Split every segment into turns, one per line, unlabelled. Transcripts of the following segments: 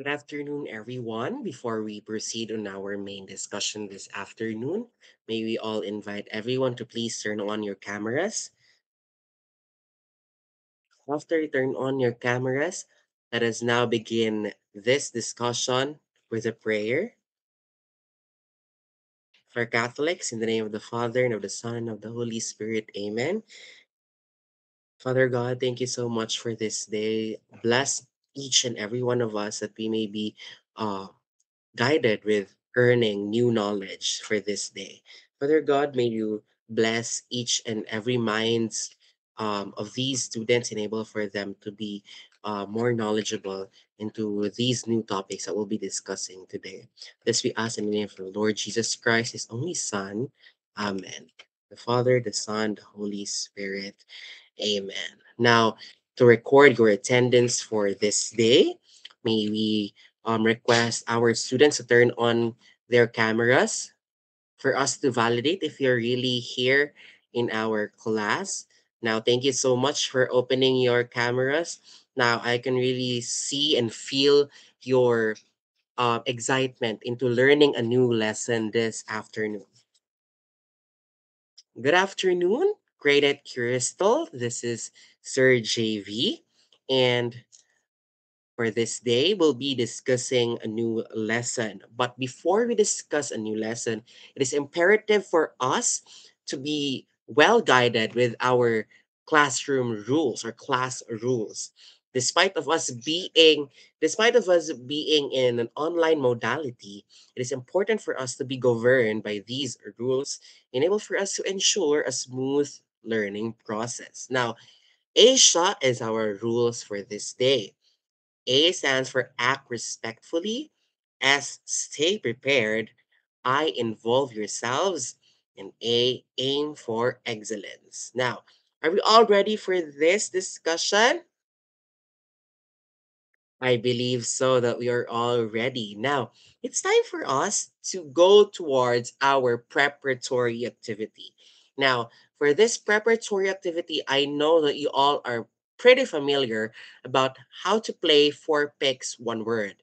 Good afternoon, everyone. Before we proceed on our main discussion this afternoon, may we all invite everyone to please turn on your cameras. After you turn on your cameras, let us now begin this discussion with a prayer. For Catholics, in the name of the Father, and of the Son, and of the Holy Spirit, amen. Father God, thank you so much for this day. Bless each and every one of us that we may be uh, guided with earning new knowledge for this day. Father God, may you bless each and every minds of these students, enable for them to be more knowledgeable into these new topics that we'll be discussing today. This we ask in the name of the Lord Jesus Christ, his only Son. Amen. The Father, the Son, the Holy Spirit. Amen. Now, to record your attendance for this day, may we request our students to turn on their cameras for us to validate if you're really here in our class. Now, thank you so much for opening your cameras. Now, I can really see and feel your excitement into learning a new lesson this afternoon. Good afternoon, graded Crystal. This is Sir JV. And for this day, we'll be discussing a new lesson. But before we discuss a new lesson, it is imperative for us to be well guided with our classroom rules or class rules. Despite of us being Despite of us being in an online modality, it is important for us to be governed by these rules, enable for us to ensure a smooth learning process. Now, Asia is our rules for this day. A stands for act respectfully. S, stay prepared. I, involve yourselves. And A, aim for excellence. Now, are we all ready for this discussion? I believe so that we are all ready. Now, it's time for us to go towards our preparatory activity. Now, for this preparatory activity, I know that you all are pretty familiar about how to play four picks, one word.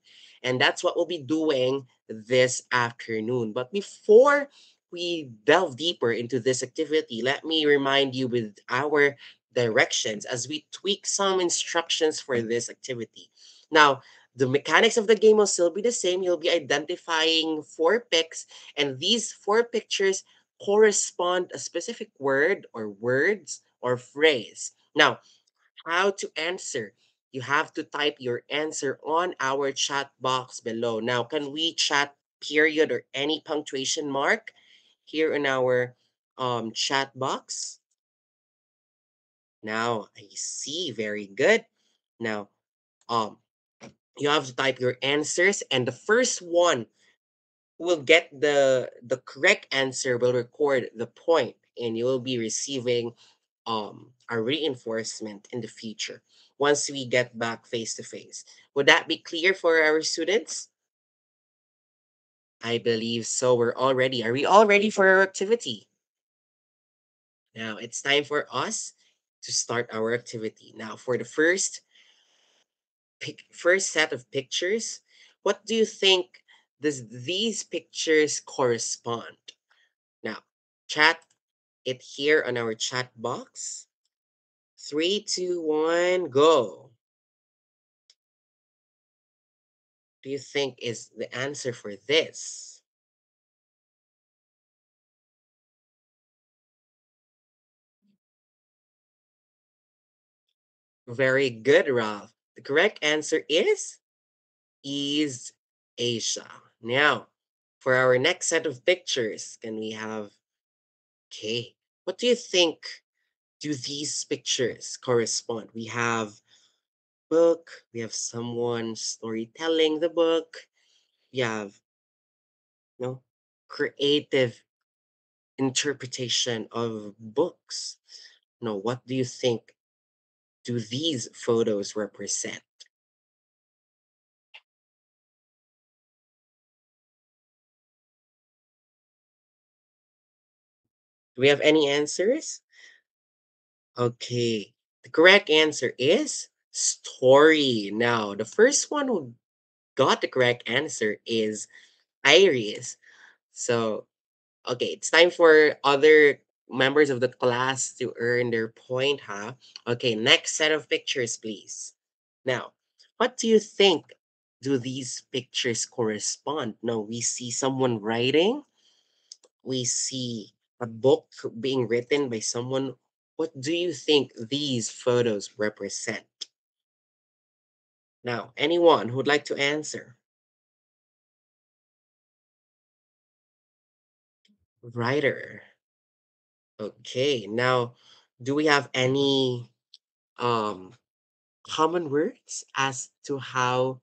And that's what we'll be doing this afternoon. But before we delve deeper into this activity, let me remind you with our directions as we tweak some instructions for this activity. Now, the mechanics of the game will still be the same. You'll be identifying four picks, and these four pictures correspond a specific word or words or phrase. Now, how to answer? You have to type your answer on our chat box below. Now, can we chat period or any punctuation mark here in our chat box? Now, I see. Very good. Now, um, you have to type your answers, and the first one who will get the correct answer will record the point, and you will be receiving a reinforcement in the future once we get back face to face. Would that be clear for our students? I believe so. We're all ready. Are we all ready for our activity? Now it's time for us to start our activity. Now for the first set of pictures, what do you think does these pictures correspond? Now, chat it here on our chat box. Three, two, one, go. Do you think is the answer for this? Very good, Ralph. The correct answer is East Asia. Now, for our next set of pictures, can we have okay? What do you think do these pictures correspond? We have book, we have someone storytelling the book, we have no creative interpretation of books. No, what do you think do these photos represent? Do we have any answers? Okay. The correct answer is story. Now, the first one who got the correct answer is Iris. So, okay, it's time for other members of the class to earn their point, huh? Okay, next set of pictures, please. Now, what do you think do these pictures correspond? Now, we see someone writing, we see a book being written by someone. What do you think these photos represent? Now, anyone who'd like to answer? Writer. Okay, now, do we have any um common words as to how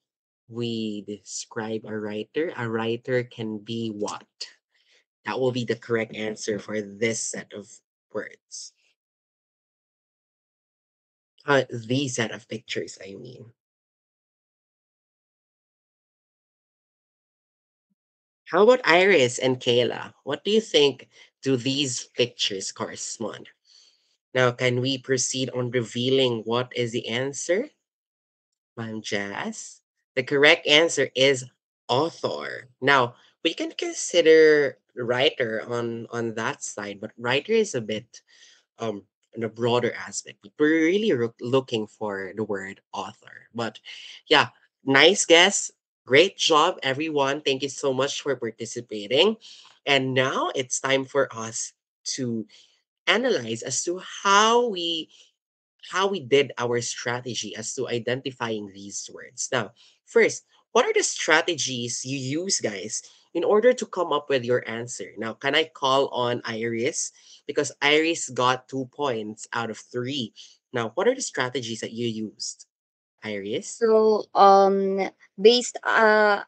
we describe a writer? A writer can be what? That will be the correct answer for this set of words. These set of pictures, I mean. How about Iris and Kayla? What do you think do these pictures correspond? Now, can we proceed on revealing what is the answer? Ma'am Jazz? The correct answer is author. Now, we can consider writer on that side, but writer is a bit in a broader aspect. We're really looking for the word author. But yeah, nice guess. Great job, everyone. Thank you so much for participating. And now it's time for us to analyze as to how we did our strategy as to identifying these words. Now, first, what are the strategies you use, guys, in order to come up with your answer? Now, can I call on Iris? Because Iris got 2 points out of three. Now, what are the strategies that you used, Iris?
So based the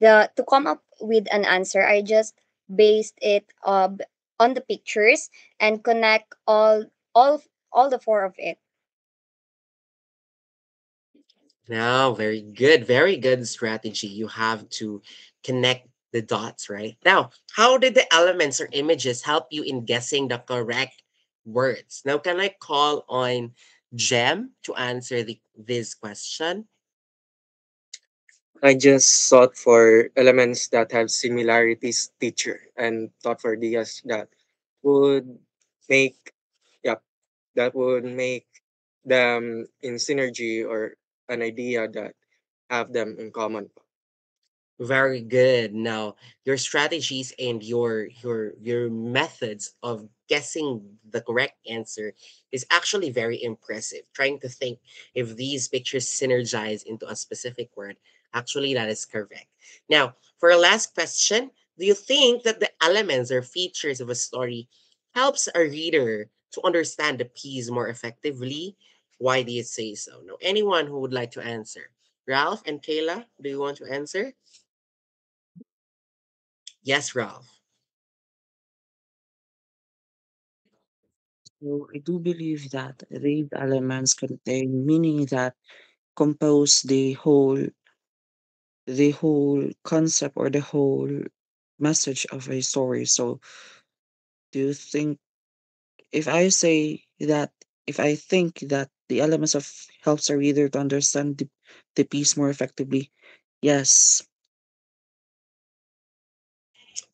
to come up with an answer, I just based it on the pictures and connect all the four of it.
Now, very good strategy. You have to connect the dots, right? Now, how did the elements or images help you in guessing the correct words? Now, can I call on Jem to answer this question?
I just sought for elements that have similarities teacher and thought for ideas that would make yeah that would make them in synergy or an idea that have them in common.
Very good. Now, your strategies and your methods of guessing the correct answer is actually very impressive. Trying to think if these pictures synergize into a specific word. Actually, that is correct. Now, for our last question, do you think that the elements or features of a story helps a reader to understand the piece more effectively? Why do you say so? Now, anyone who would like to answer? Ralph and Kayla, do you want to answer? Yes, Ralph.
So I do believe that these elements contain meaning that compose the whole concept or the whole message of a story. So do you think if I say that if I think that the elements of helps a reader to understand the piece more effectively, yes.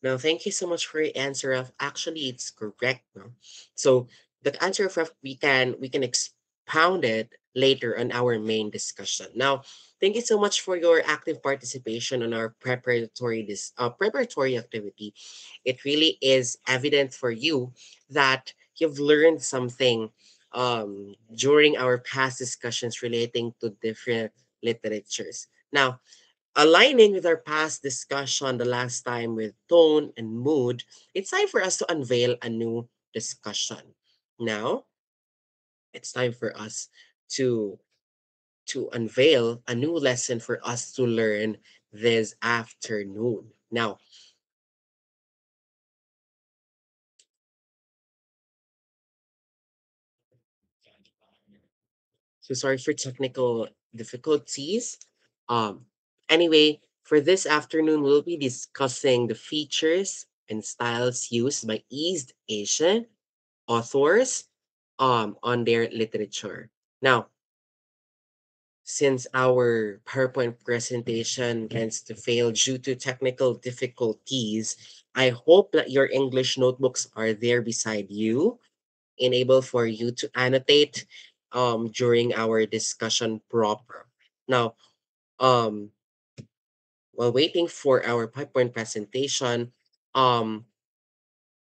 No, thank you so much for your answer, Ralph. Actually, it's correct. No, so the answer of Ralph, we can expound it later on our main discussion. Now, thank you so much for your active participation on our preparatory activity. It really is evident for you that you've learned something during our past discussions relating to different literatures. Now, aligning with our past discussion the last time with tone and mood, it's time for us to unveil a new discussion. Now, it's time for us to unveil a new lesson for us to learn this afternoon. Now, so sorry for technical difficulties. Um, anyway, for this afternoon, we'll be discussing the features and styles used by East Asian authors on their literature. Now, since our PowerPoint presentation tends to fail due to technical difficulties, I hope that your English notebooks are there beside you, enable for you to annotate during our discussion proper. Now, um, while waiting for our PowerPoint presentation, um,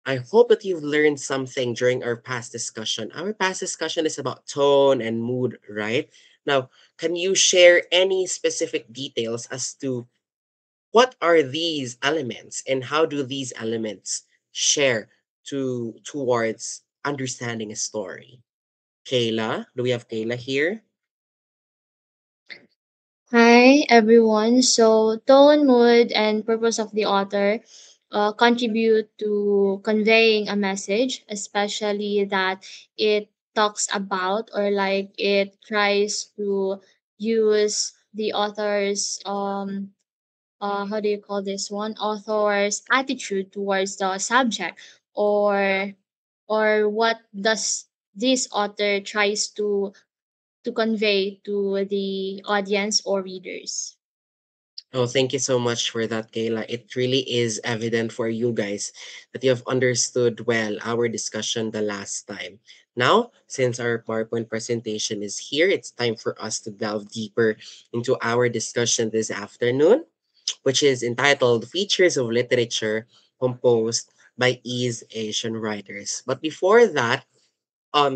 I hope that you've learned something during our past discussion. Our past discussion is about tone and mood, right? Now, can you share any specific details as to what are these elements and how do these elements share towards understanding a story? Kayla, do we have Kayla here?
Hi, everyone. So, tone, mood, and purpose of the author contribute to conveying a message, especially that it talks about or like it tries to use the author's how do you call this one, author's attitude towards the subject, or what does this author tries to convey to the audience or readers.
Oh, thank you so much for that, Kayla. It really is evident for you guys that you have understood well our discussion the last time. Now, since our PowerPoint presentation is here, it's time for us to delve deeper into our discussion this afternoon, which is entitled Features of Literature Composed by East Asian Writers. But before that,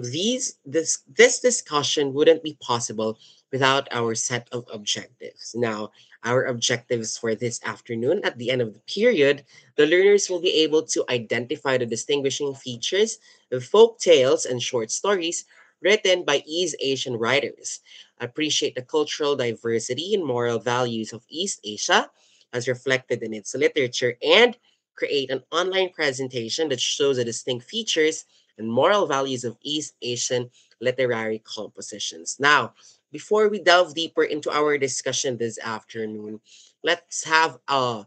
this discussion wouldn't be possible without our set of objectives. Now, our objectives for this afternoon, at the end of the period, the learners will be able to identify the distinguishing features of folk tales and short stories written by East Asian writers, appreciate the cultural diversity and moral values of East Asia as reflected in its literature, and create an online presentation that shows the distinct features and moral values of East Asian literary compositions. Now, before we delve deeper into our discussion this afternoon, let's have a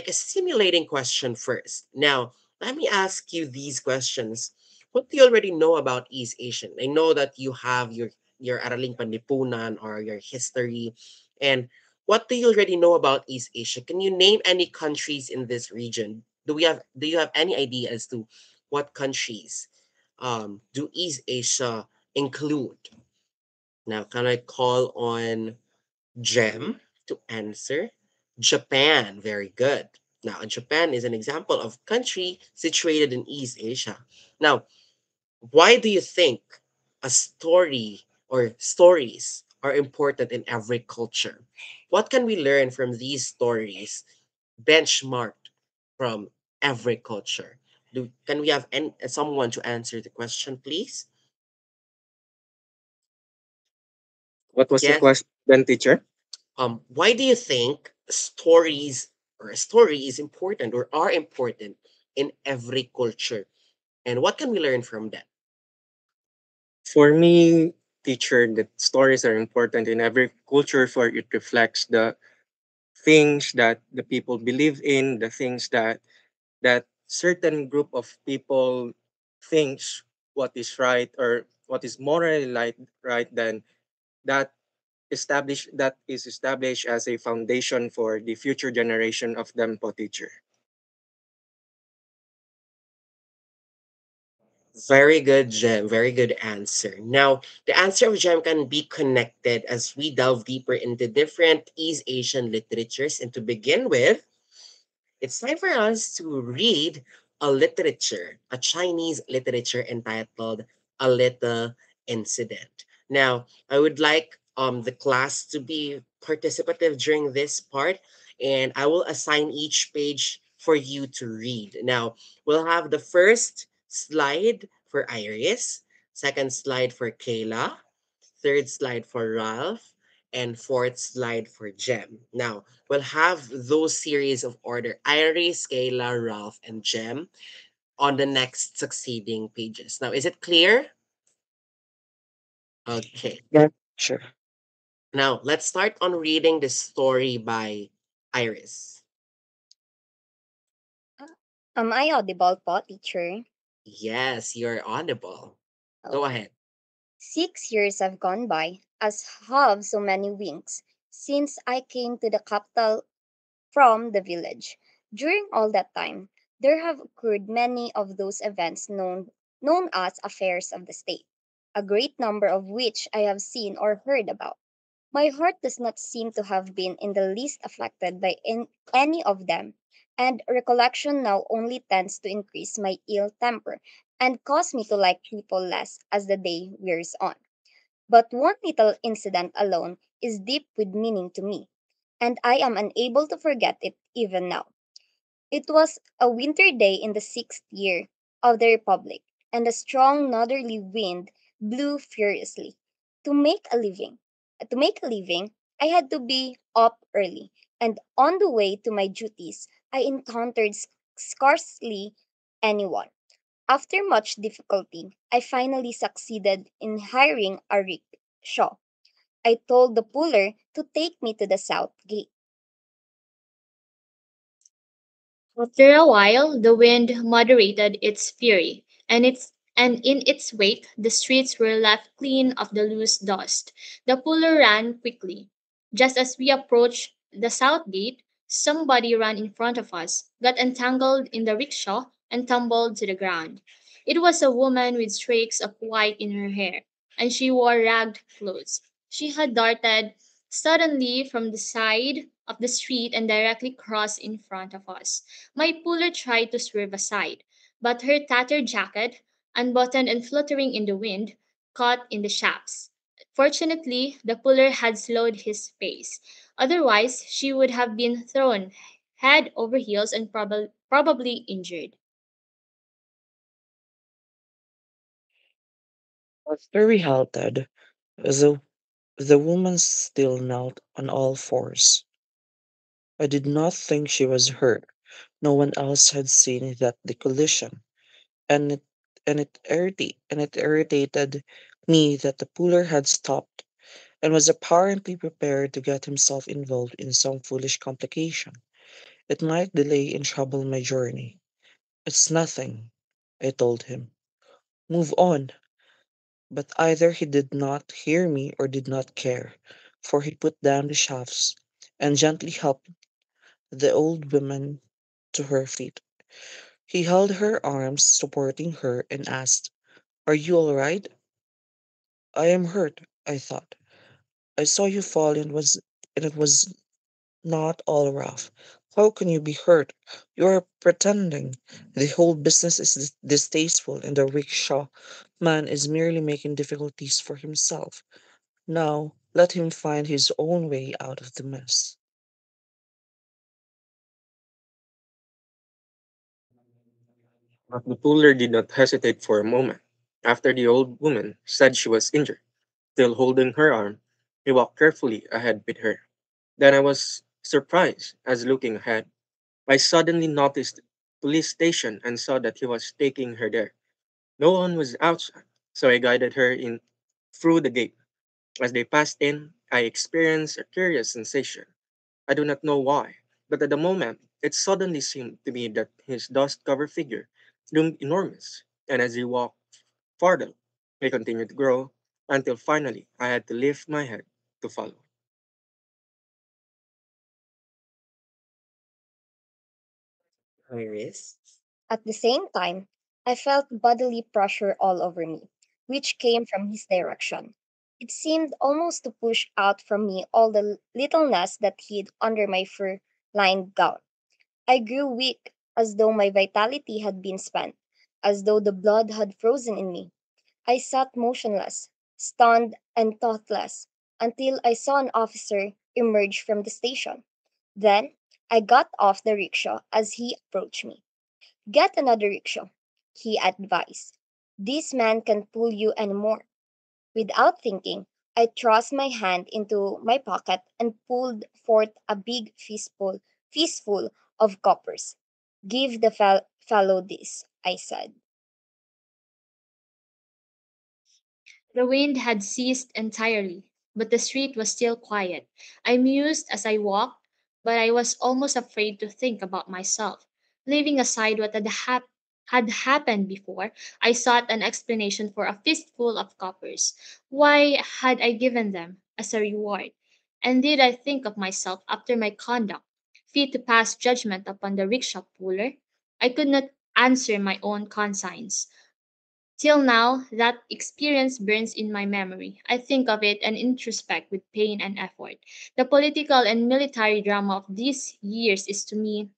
stimulating question first. Now, let me ask you these questions. What do you already know about East Asian? I know that you have your Araling Panlipunan or your history. And what do you already know about East Asia? Can you name any countries in this region? Do you have any idea as to what countries do East Asia include? Now, can I call on Gem to answer? Japan, very good. Now, Japan is an example of country situated in East Asia. Now, why do you think a story or stories are important in every culture? What can we learn from these stories benchmarked from every culture? Can we have someone to answer the question, please?
What was the
Yes.
question, teacher?
Why do you think stories or a story is important or are important in every culture? And what can we learn from that?
For me, teacher, that stories are important in every culture for it reflects the things that the people believe in, the things that certain group of people thinks what is right or what is morally right, then that that is established as a foundation for the future generation of them po teacher.
Very good, Jem. Very good answer. Now, the answer of Jem can be connected as we delve deeper into different East Asian literatures. And to begin with, it's time for us to read a Chinese literature entitled A Little Incident. Now, I would like the class to be participative during this part, and I will assign each page for you to read. Now, we'll have the first slide for Iris, second slide for Kayla, third slide for Ralph, and fourth slide for Jem. Now, we'll have those series of order Iris, Kayla, Ralph, and Jem on the next succeeding pages. Now, is it clear? Okay.
Yeah, sure.
Now, let's start on reading the story by Iris.
Am I audible po, teacher?
Yes, you're audible. Go
Okay.
ahead.
6 years have gone by. as have so many wings since I came to the capital from the village. During all that time, there have occurred many of those events known as affairs of the state, a great number of which I have seen or heard about. My heart does not seem to have been in the least affected by any of them, and recollection now only tends to increase my ill temper and cause me to like people less as the day wears on. But one little incident alone is deep with meaning to me, and I am unable to forget it even now. It was a winter day in the sixth year of the Republic, and a strong northerly wind blew furiously. To make a living, to make a living, I had to be up early, and on the way to my duties, I encountered scarcely anyone. After much difficulty, I finally succeeded in hiring a rickshaw. I told the puller to take me to the south gate.
After a while, the wind moderated its fury, and in its wake the streets were left clean of the loose dust. The puller ran quickly. Just as we approached the south gate, somebody ran in front of us, got entangled in the rickshaw, and tumbled to the ground. It was a woman with streaks of white in her hair, and she wore ragged clothes. She had darted suddenly from the side of the street and directly crossed in front of us. My puller tried to swerve aside, but her tattered jacket, unbuttoned and fluttering in the wind, caught in the shafts. Fortunately, the puller had slowed his pace. Otherwise, she would have been thrown head over heels and probably injured.
After we halted, the woman still knelt on all fours. I did not think she was hurt. No one else had seen the collision, and it irritated me that the puller had stopped and was apparently prepared to get himself involved in some foolish complication. It might delay and trouble my journey. It's nothing, I told him. Move on. But either he did not hear me or did not care, for he put down the shafts and gently helped the old woman to her feet. He held her arms, supporting her, and asked, "Are you all right?" "I am hurt," I thought. "I saw you fall and it was not all rough. How can you be hurt? You are pretending. The whole business is distasteful, and the rickshaw man is merely making difficulties for himself. Now, let him find his own way out of the mess."
But the puller did not hesitate for a moment. After the old woman said she was injured, still holding her arm, he walked carefully ahead with her. Then I was surprised as looking ahead, I suddenly noticed the police station and saw that he was taking her there. No one was outside, so I guided her in through the gate. As they passed in, I experienced a curious sensation. I do not know why, but at the moment, it suddenly seemed to me that his dust covered figure loomed enormous, and as he walked farther, he continued to grow until finally I had to lift my head to follow.
Iris?
At the same time, I felt bodily pressure all over me, which came from his direction. It seemed almost to push out from me all the littleness that hid under my fur lined gown. I grew weak, as though my vitality had been spent, as though the blood had frozen in me. I sat motionless, stunned and thoughtless, until I saw an officer emerge from the station. Then I got off the rickshaw as he approached me. "Get another rickshaw," he advised. "This man can pull you anymore." Without thinking, I thrust my hand into my pocket and pulled forth a big fistful of coppers. "Give the fellow this," I said.
The wind had ceased entirely, but the street was still quiet. I mused as I walked, but I was almost afraid to think about myself, leaving aside what had happened. had happened before, I sought an explanation for a fistful of coppers. Why had I given them as a reward? And did I think of myself after my conduct, fit to pass judgment upon the rickshaw puller? I could not answer my own conscience. Till now, that experience burns in my memory. I think of it and introspect with pain and effort. The political and military drama of these years is to me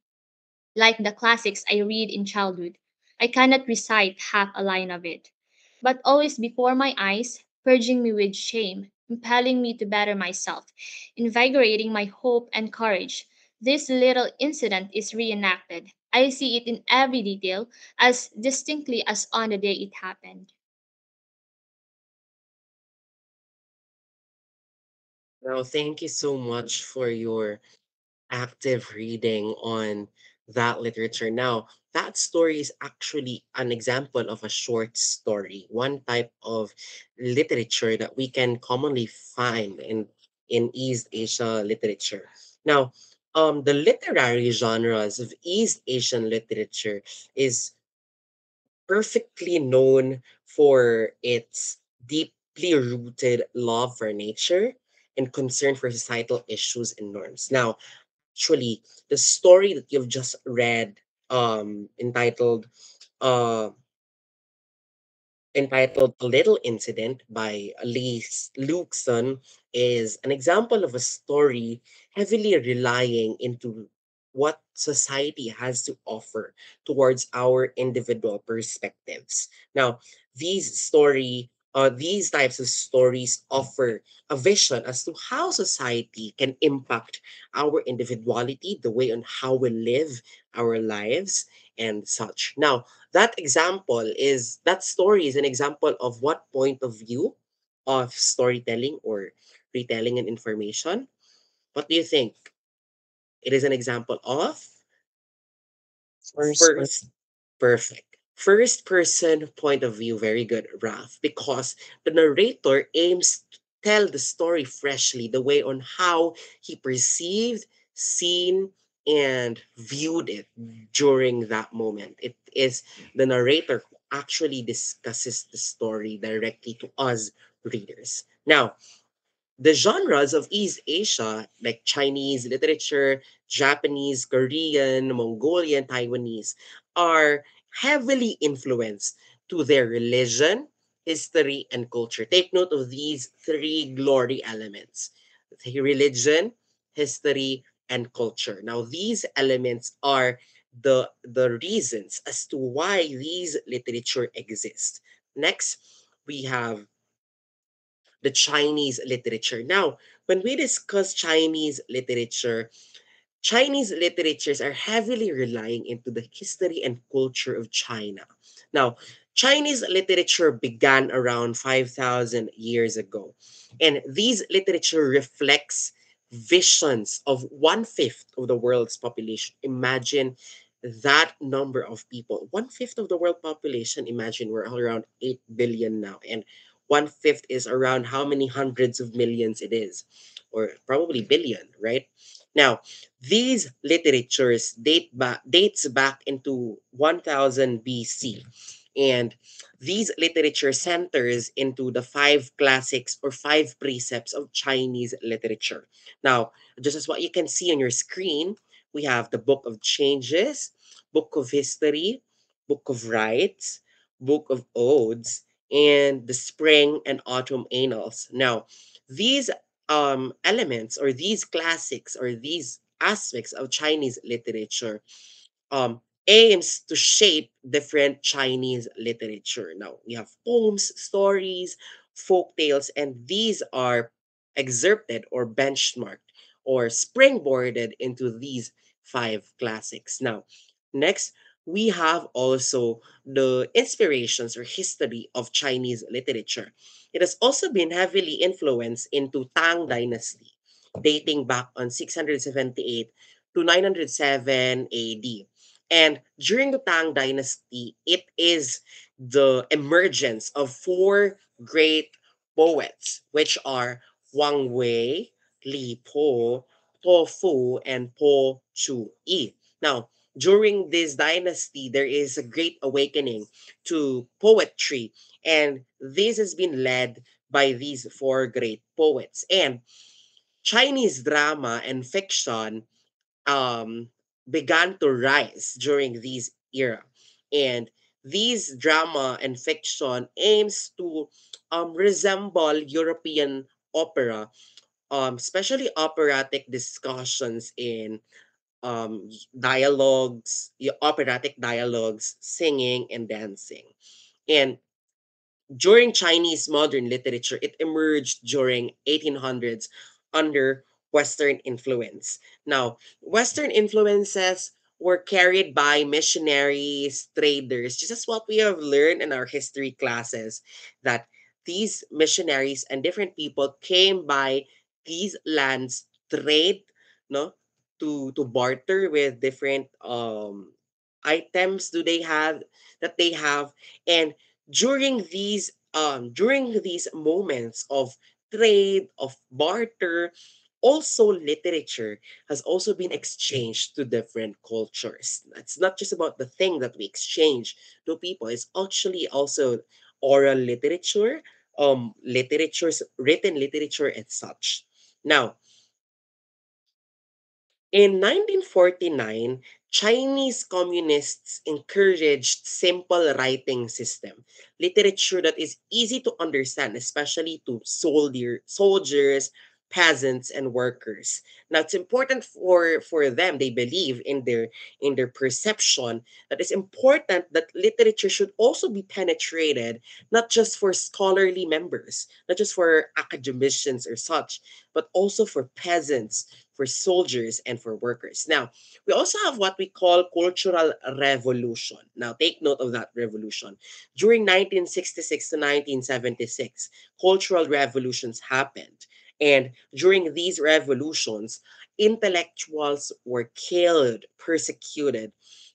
like the classics I read in childhood. I cannot recite half a line of it, but always before my eyes, purging me with shame, impelling me to better myself, invigorating my hope and courage. This little incident is reenacted. I see it in every detail as distinctly as on the day it happened.
Now, thank you so much for your active reading on that literature. Now, that story is actually an example of a short story, one type of literature that we can commonly find in East Asia literature. Now, the literary genres of East Asian literature is perfectly known for its deeply rooted love for nature and concern for societal issues and norms. Now, actually, the story that you've just read, entitled uh A Little Incident by Lee Lukeson, is an example of a story heavily relying into what society has to offer towards our individual perspectives. Now, these types of stories offer a vision as to how society can impact our individuality, the way on how we live our lives, and such. Now, that story is an example of what point of view of storytelling or retelling and information. What do you think? It is an example of
First person.
first perfect. First person point of view, very good, Raf, because the narrator aims to tell the story freshly, the way on how he perceived, seen, and viewed it during that moment. It is the narrator who actually discusses the story directly to us readers. Now, the genres of East Asia, like Chinese literature, Japanese, Korean, Mongolian, Taiwanese, are heavily influenced to their religion, history, and culture. Take note of these three glory elements: the religion, history, and culture. Now, these elements are the reasons as to why these literature exist. Next, we have the Chinese literature. Now, when we discuss Chinese literatures are heavily relying into the history and culture of China. Now, Chinese literature began around 5,000 years ago, and these literature reflects visions of one-fifth of the world's population. Imagine that number of people. One-fifth of the world population, imagine we're around 8 billion now, and one-fifth is around how many hundreds of millions it is, or probably billion, right? Now, these literatures dates back into 1000 BC, and these literature centers into the five classics or five precepts of Chinese literature. Now, just as what you can see on your screen, we have the Book of Changes, Book of History, Book of Rites, Book of Odes, and the Spring and Autumn Annals. Now, these elements or these classics or these aspects of Chinese literature aims to shape different Chinese literature. Now, we have poems, stories, folk tales, and these are excerpted or benchmarked or springboarded into these five classics. Now, next, we have also the inspirations or history of Chinese literature. It has also been heavily influenced into Tang Dynasty, dating back on 678 to 907 AD. And during the Tang Dynasty, it is the emergence of four great poets, which are Wang Wei, Li Po, Po Fu, and Po Chu Yi. Now, during this dynasty, there is a great awakening to poetry, and this has been led by these four great poets. And Chinese drama and fiction um, began to rise during this era. And these drama and fiction aims to resemble European opera, especially operatic discussions in dialogues, operatic dialogues, singing and dancing. And during Chinese modern literature, it emerged during 1800s under Western influence. Now, Western influences were carried by missionaries, traders, just as what we have learned in our history classes, that these missionaries and different people came by these lands trade, no, to barter with different items do they have that they have. And during these moments of trade, of barter, also literature has also been exchanged to different cultures. It's not just about the thing that we exchange to people, it's actually also oral literature, literatures, written literature and such. Now, in 1949, Chinese communists encouraged simple writing system, literature that is easy to understand, especially to soldiers, peasants, and workers. Now, it's important for them. They believe in their perception that it's important that literature should also be penetrated, not just for scholarly members, not just for academicians or such, but also for peasants, for soldiers, and for workers. Now, we also have what we call cultural revolution. Now, take note of that revolution. During 1966 to 1976, cultural revolutions happened. And during these revolutions, intellectuals were killed, persecuted.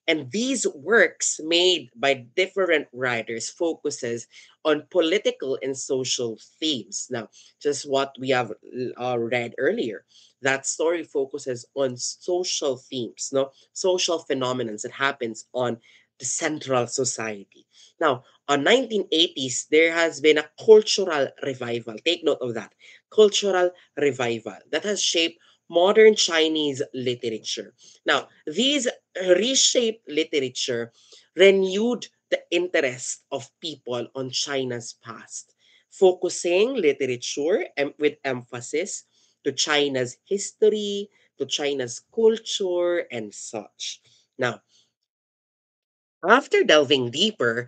And these works made by different writers focuses on political and social themes. Now, just what we have read earlier, that story focuses on social themes, no, social phenomena that happens on the central society. Now, on 1980s, there has been a cultural revival. Take note of that. Cultural revival that has shaped modern Chinese literature. Now, these reshaped literature renewed the interest of people on China's past, focusing literature with emphasis to China's history, to China's culture, and such. Now, after delving deeper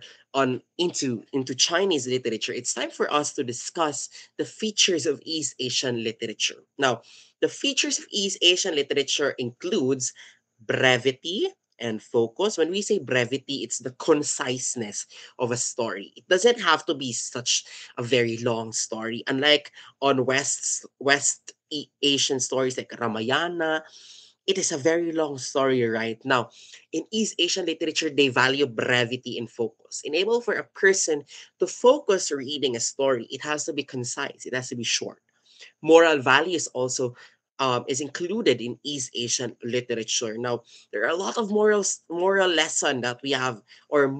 into Chinese literature, it's time for us to discuss the features of East Asian literature. Now, the features of East Asian literature includes brevity and focus. When we say brevity, it's the conciseness of a story. It doesn't have to be such a very long story. Unlike on Asian stories like Ramayana, it is a very long story right now. In East Asian literature, they value brevity and focus. Enable for a person to focus reading a story, it has to be concise, it has to be short. Moral values also is included in East Asian literature. Now, there are a lot of moral lesson that we have, or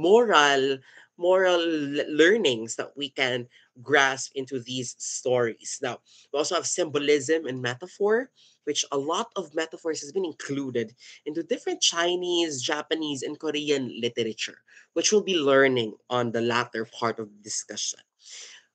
learnings that we can grasp into these stories. Now, we also have symbolism and metaphor, which a lot of metaphors has been included into different Chinese, Japanese, and Korean literature, which we'll be learning on the latter part of the discussion.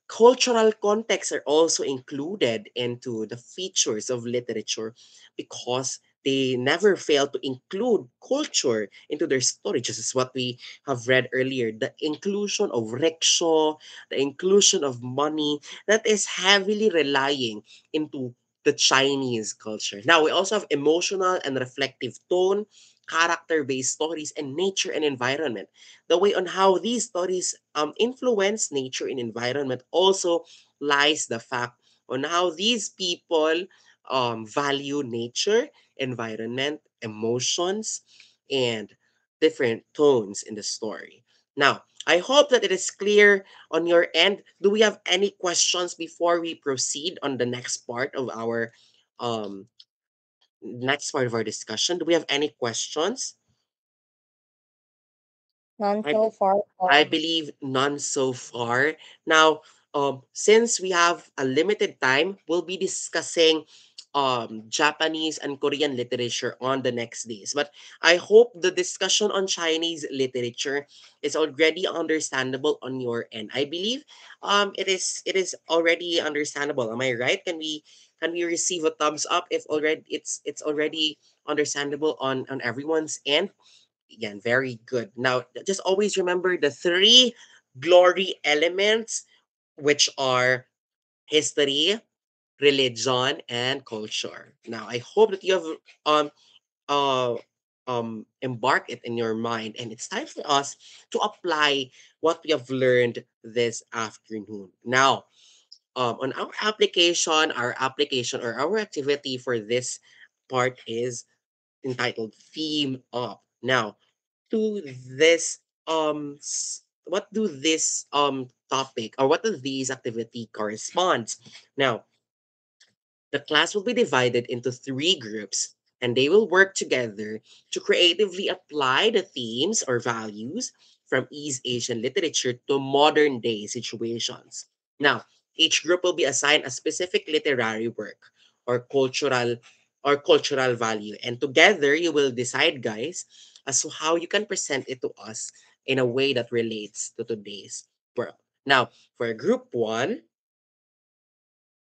Cultural contexts are also included into the features of literature because they never fail to include culture into their story, just as what we have read earlier. The inclusion of rickshaw, the inclusion of money, that is heavily relying into the Chinese culture. Now, we also have emotional and reflective tone, character based stories, and nature and environment. The way on how these stories influence nature and environment also lies the fact on how these people value nature, environment, emotions, and different tones in the story. Now, I hope that it is clear on your end. Do we have any questions before we proceed on the um next part of our discussion? Do we have any questions?
None
I
so far.
I believe none so far. Now, since we have a limited time, we'll be discussing Japanese and Korean literature on the next days. But I hope the discussion on Chinese literature is already understandable on your end. I believe it is already understandable. Am I right? Can we receive a thumbs up if already it's already understandable on everyone's end? Again, very good. Now, just always remember the three glory elements, which are history, religion, and culture. Now, I hope that you have um uh embarked it in your mind, and it's time for us to apply what we have learned this afternoon. Now, on our application or our activity for this part is entitled Theme Up. Now, to this what do this topic or what do these activity corresponds? Now, the class will be divided into three groups, and they will work together to creatively apply the themes or values from East Asian literature to modern day situations. Now, each group will be assigned a specific literary work or cultural value, and together you will decide, guys, as to how you can present it to us in a way that relates to today's world. Now, for group 1,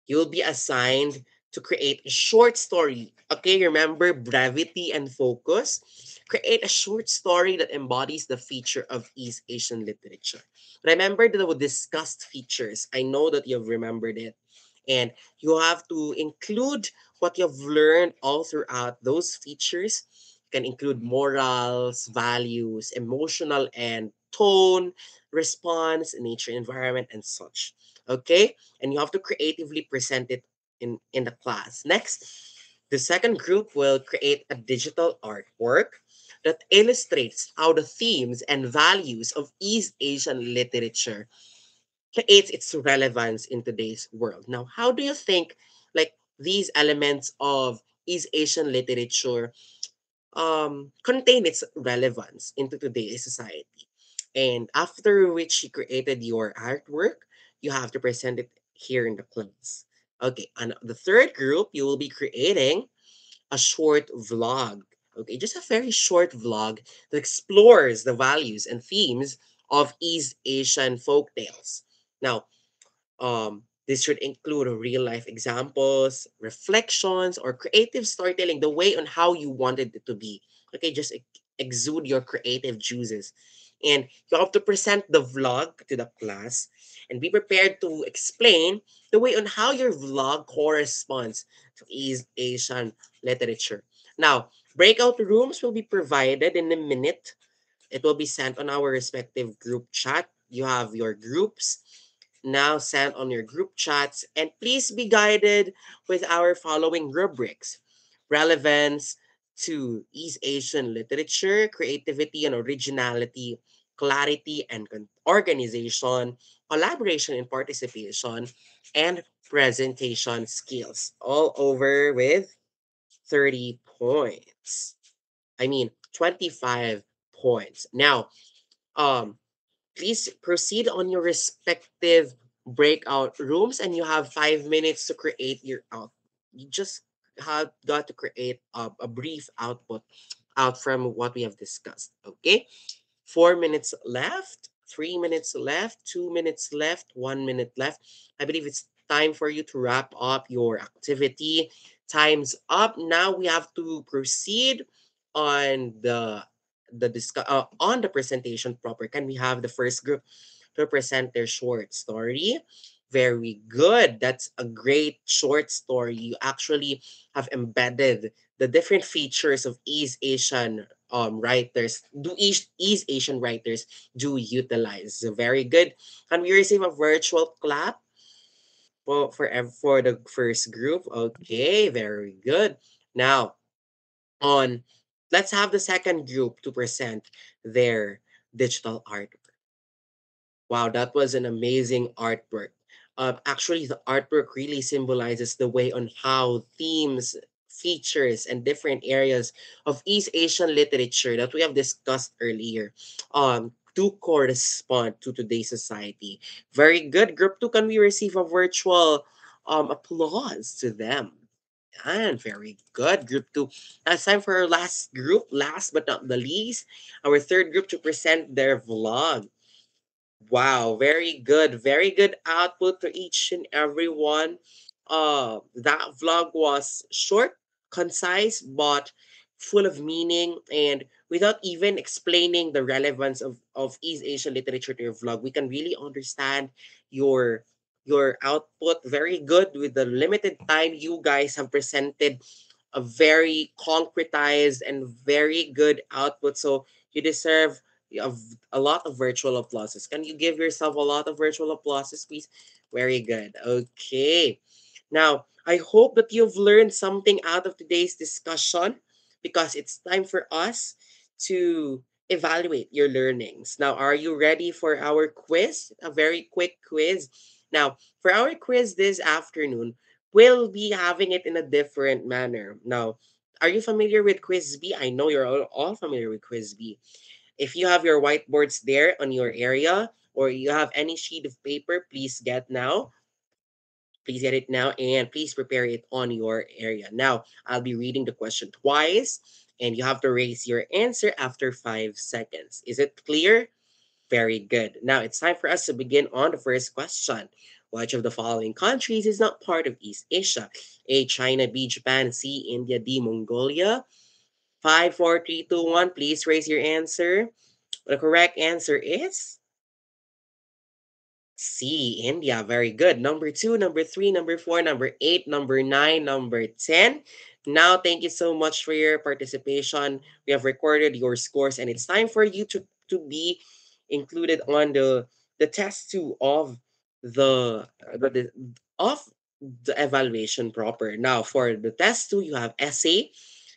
you'll be assigned to create a short story. Okay, remember brevity and focus. Create a short story that embodies the feature of East Asian literature. Remember the discussed features. I know that you've remembered it. And you have to include what you've learned all throughout those features. Can include morals, values, emotional and tone, response, nature, environment, and such. Okay? And you have to creatively present it in the class. Next, the second group will create a digital artwork that illustrates how the themes and values of East Asian literature creates its relevance in today's world. Now, how do you think like these elements of East Asian literature contain its relevance into today's society? And after which you created your artwork, you have to present it here in the class. Okay, and the third group, you will be creating a short vlog. Okay, just a very short vlog that explores the values and themes of East Asian folk tales. Now, this should include real life examples, reflections, or creative storytelling, the way on how you wanted it to be. Okay, just exude your creative juices. And you have to present the vlog to the class and be prepared to explain the way on how your vlog corresponds to East Asian literature. Now, breakout rooms will be provided in a minute. It will be sent on our respective group chat. You have your groups now sent on your group chats, and please be guided with our following rubrics: relevance to East Asian literature, creativity and originality, clarity and organization, collaboration and participation, and presentation skills. All over with 30 points. I mean, 25 points. Now, um, please proceed on your respective breakout rooms, and you have 5 minutes to create your out. You just have got to create a brief output out from what we have discussed. Okay, 4 minutes left, 3 minutes left, 2 minutes left, 1 minute left. I believe it's time for you to wrap up your activity. Time's up. Now we have to proceed on the presentation proper. Can we have the first group to present their short story? Very good. That's a great short story. You actually have embedded the different features of East Asian writers do East Asian writers do utilize. So very good. Can we receive a virtual clap for the first group? Okay, very good. Now on let's have the second group to present their digital art. Wow, that was an amazing artwork. Actually, the artwork really symbolizes the way on how themes features and different areas of East Asian literature that we have discussed earlier to correspond to today's society. Very good. Group 2, can we receive a virtual applause to them? And very good. Group 2. Now it's time for our last group, last but not the least, our third group to present their vlog. Wow, very good. Very good output to each and every one. That vlog was short, concise, but full of meaning. And without even explaining the relevance of East Asian literature to your vlog, we can really understand your your output. Very good with the limited time you guys have presented a very concretized and very good output. So you deserve a, a lot of virtual applauses. Can you give yourself a lot of virtual applauses, please? Very good. Okay. Now, I hope that you've learned something out of today's discussion because it's time for us to evaluate your learnings. Now, are you ready for our quiz? A very quick quiz. Now, for our quiz this afternoon, we'll be having it in a different manner. Now, are you familiar with Quiz B? I know you're all familiar with Quiz B. If you have your whiteboards there on your area or you have any sheet of paper, please get now. Please get it now and please prepare it on your area. Now, I'll be reading the question twice and you have to raise your answer after 5 seconds. Is it clear? Very good. Now it's time for us to begin on the first question. Which of the following countries is not part of East Asia? A. China, B. Japan, C. India, D. Mongolia. 5, 4, 3, 2, 1. Please raise your answer. The correct answer is C, India. Very good. Number 2, number 3, number 4, number 8, number 9, number 10. Now, thank you so much for your participation. We have recorded your scores, and it's time for you to be included on the test 2 of the of the evaluation proper. Now, for the test 2, you have essay.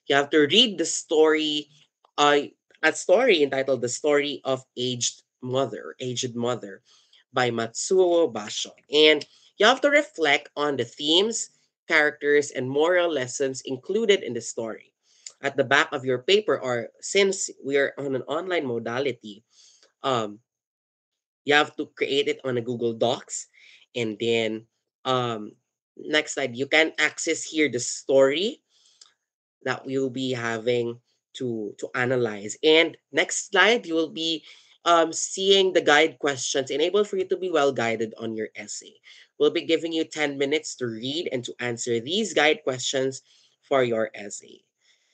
You have to read the story, uh, a story entitled "The Story of Aged Mother" by Matsuo Basho. And you have to reflect on the themes, characters, and moral lessons included in the story. At the back of your paper, or since we are on an online modality, um, you have to create it on a Google Docs. And then next slide, you can access here the story that we'll be having to analyze. And next slide, you will be seeing the guide questions, enable for you to be well guided on your essay. We'll be giving you 10 minutes to read and to answer these guide questions for your essay.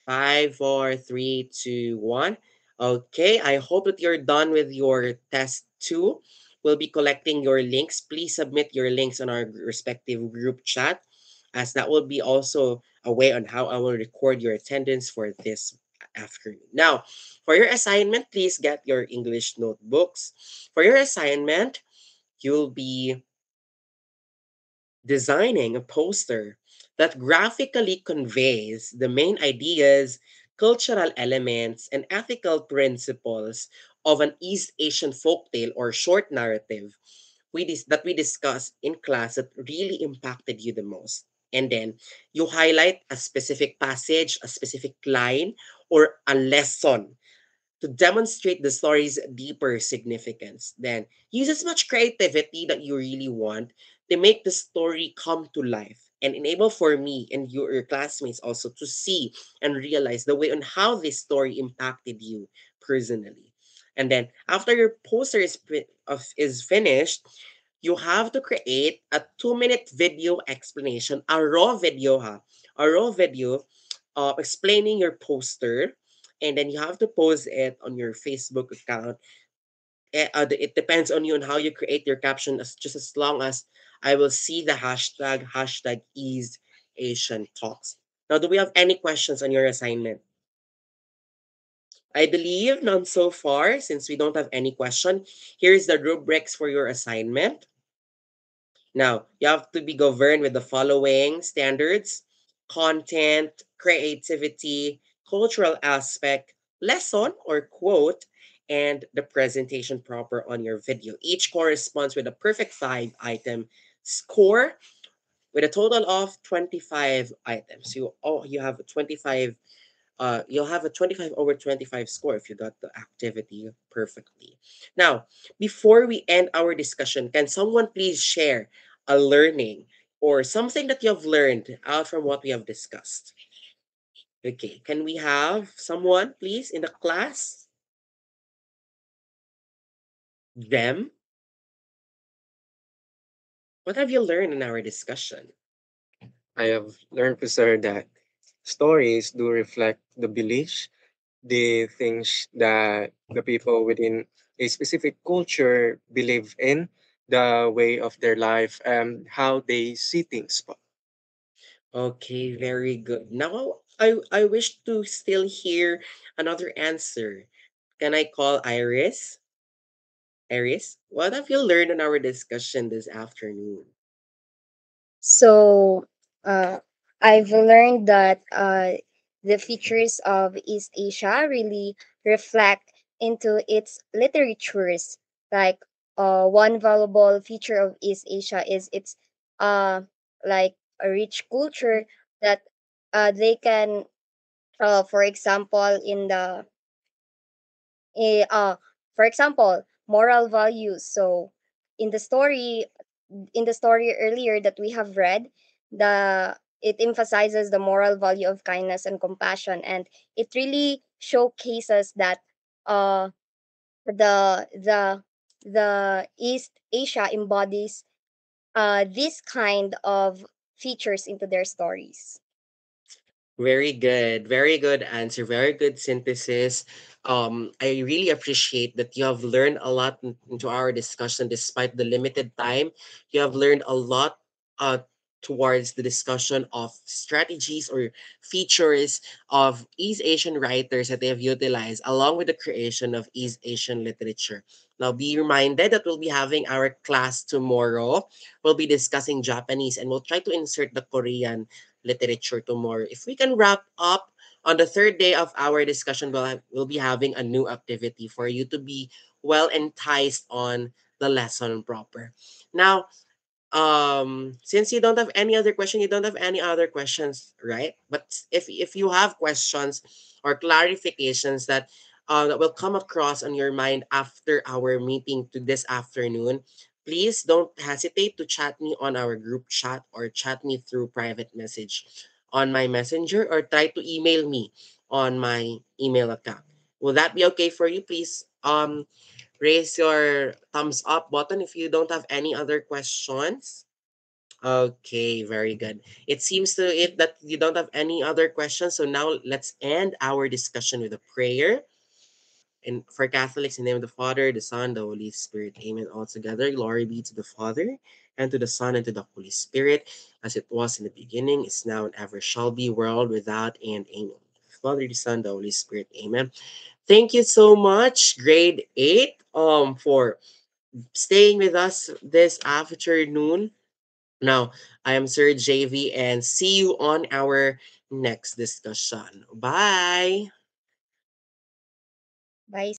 5, 4, 3, 2, 1. Okay, I hope that you're done with your test 2. We'll be collecting your links. Please submit your links on our respective group chat, as that will be also a way on how I will record your attendance for this afternoon. Now, for your assignment, please get your English notebooks. For your assignment, you'll be designing a poster that graphically conveys the main ideas, cultural elements, and ethical principles of an East Asian folktale or short narrative that we discussed in class that really impacted you the most. And then you highlight a specific passage, a specific line, or a lesson to demonstrate the story's deeper significance. Then use as much creativity that you really want to make the story come to life and enable for me and your classmates also to see and realize the way on how this story impacted you personally. And then after your poster is finished, you have to create a 2-minute video explanation, a raw video, a raw video explaining your poster, and then you have to post it on your Facebook account. It depends on you on how you create your caption, just as long as I will see the hashtag East Asian Talks. Now, do we have any questions on your assignment? I believe none so far. Since we don't have any question, here's the rubrics for your assignment. Now, you have to be governed with the following standards: content, creativity, cultural aspect, lesson or quote, and the presentation proper on your video. Each corresponds with a perfect 5 item score with a total of 25 items. You have 25, you'll have a 25 over 25 score if you got the activity perfectly. Now, before we end our discussion, can someone please share a learning or something that you have learned out from what we have discussed? Okay, can we have someone please in the class? Them? What have you learned in our discussion?
I have learned to sir that stories do reflect the beliefs, the things that the people within a specific culture believe in, the way of their life, and how they see things.
Okay, very good. Now I wish to still hear another answer. Can I call Iris? Iris, what have you learned in our discussion this afternoon?
So, I've learned that the features of East Asia really reflect into its literatures. Like, one valuable feature of East Asia is its uh, like a rich culture that they can, for example, eh, uh, for example, moral values. So, in the story, in the story earlier that we have read, the it emphasizes the moral value of kindness and compassion, and it really showcases that uh the the the East Asia embodies this kind of features into their stories.
Very good. Very good answer. Very good synthesis. I really appreciate that you have learned a lot into our discussion despite the limited time. You have learned a lot towards the discussion of strategies or features of East Asian writers that they have utilized along with the creation of East Asian literature. Now be reminded that we'll be having our class tomorrow. We'll be discussing Japanese and we'll try to insert the Korean literature tomorrow. If we can wrap up on the third day of our discussion, we'll be having a new activity for you to be well enticed on the lesson proper. Now, since you don't have any other question, you don't have any other questions, right? But if you have questions or clarifications that will come across on your mind after our meeting to this afternoon, please don't hesitate to chat me on our group chat or chat me through private message on my messenger or try to email me on my email account. Will that be okay for you? Please raise your thumbs up button if you don't have any other questions. Okay, very good. It seems to it that you don't have any other questions. So now let's end our discussion with a prayer. And for Catholics, in the name of the Father, the Son, the Holy Spirit. Amen. All together, glory be to the Father, and to the Son, and to the Holy Spirit, as it was in the beginning, is now, and ever shall be, world without end. Amen. Father, the Son, the Holy Spirit. Amen. Thank you so much, grade 8, for staying with us this afternoon. Now, I am Sir JV and see you on our next discussion. Bye.
Bye.